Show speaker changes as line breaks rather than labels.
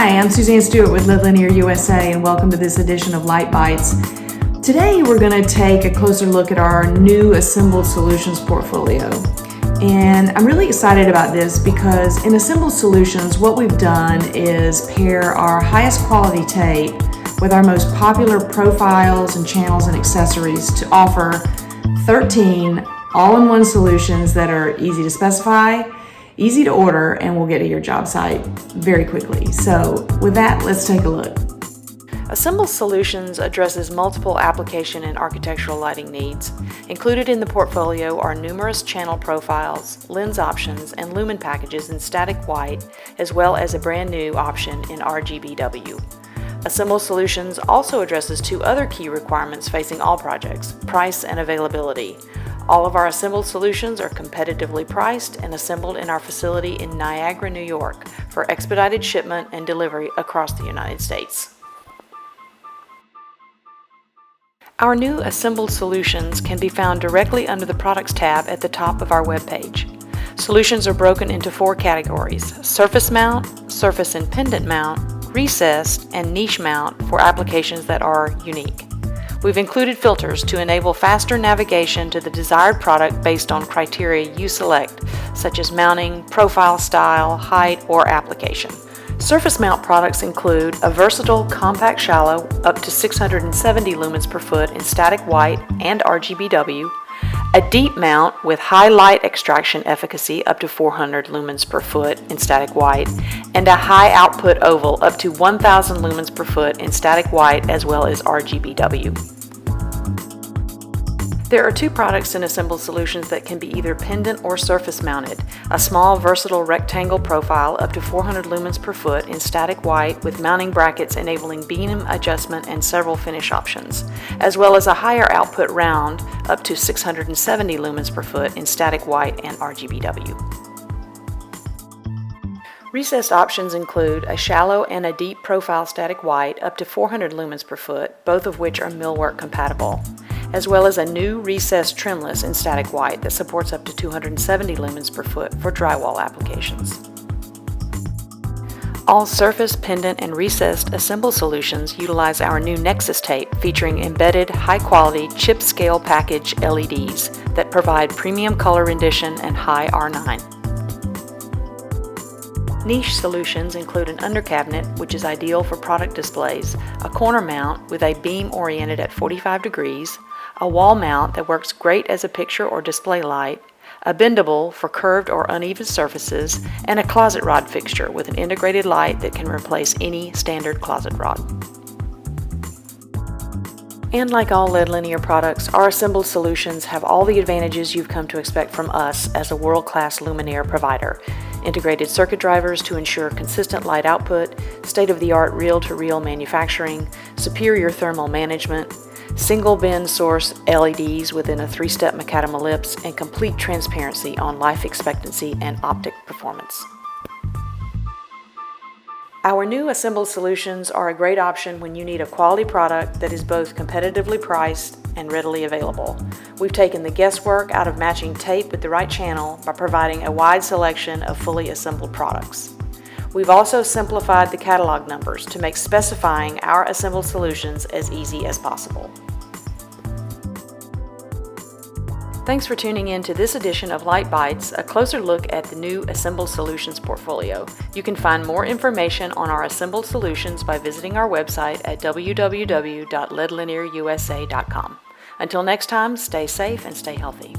Hi, I'm Suzanne Stewart with Lead Linear USA, and welcome to this edition of Light Bites. Today we're going to take a closer look at our new Assembled Solutions portfolio. And I'm really excited about this because in Assembled Solutions, what we've done is pair our highest quality tape with our most popular profiles and channels and accessories to offer 13 all-in-one solutions that are easy to specify, easy to order, and will get to your job site very quickly. So with that, let's take a look.
Assembled Solutions addresses multiple application and architectural lighting needs. Included in the portfolio are numerous channel profiles, lens options, and lumen packages in static white, as well as a brand new option in RGBW. Assembled Solutions also addresses two other key requirements facing all projects: price and availability. All of our Assembled Solutions are competitively priced and assembled in our facility in Niagara, New York, for expedited shipment and delivery across the United States. Our new Assembled Solutions can be found directly under the Products tab at the top of our webpage. Solutions are broken into 4 categories: surface mount, surface and pendant mount, recessed, and niche mount for applications that are unique. We've included filters to enable faster navigation to the desired product based on criteria you select, such as mounting, profile style, height, or application. Surface mount products include a versatile compact shallow up to 670 lumens per foot in static white and RGBW, a deep mount with high light extraction efficacy up to 400 lumens per foot in static white, and a high output oval up to 1000 lumens per foot in static white as well as RGBW. There are 2 products in Assembled Solutions that can be either pendant or surface mounted: a small versatile rectangle profile up to 400 lumens per foot in static white with mounting brackets enabling beam adjustment and several finish options, as well as a higher output round up to 670 lumens per foot in static white and RGBW. Recessed options include a shallow and a deep profile static white up to 400 lumens per foot, both of which are millwork compatible, as well as a new recessed trimless in static white that supports up to 270 lumens per foot for drywall applications. All surface, pendant, and recessed Assembled Solutions utilize our new Nexus tape featuring embedded high-quality chip scale package LEDs that provide premium color rendition and high R9. Niche solutions include an undercabinet, which is ideal for product displays, a corner mount with a beam oriented at 45 degrees, a wall mount that works great as a picture or display light, a bendable for curved or uneven surfaces, and a closet rod fixture with an integrated light that can replace any standard closet rod. And like all Lead Linear products, our Assembled Solutions have all the advantages you've come to expect from us as a world-class luminaire provider: integrated circuit drivers to ensure consistent light output, state-of-the-art reel-to-reel manufacturing, superior thermal management, single bin source LEDs within a 3-step macadam ellipse, and complete transparency on life expectancy and optic performance. Our new Assembled Solutions are a great option when you need a quality product that is both competitively priced and readily available. We've taken the guesswork out of matching tape with the right channel by providing a wide selection of fully assembled products. We've also simplified the catalog numbers to make specifying our Assembled Solutions as easy as possible. Thanks for tuning in to this edition of Light Bites, a closer look at the new Assembled Solutions portfolio. You can find more information on our Assembled Solutions by visiting our website at www.leadlinearusa.com. Until next time, stay safe and stay healthy.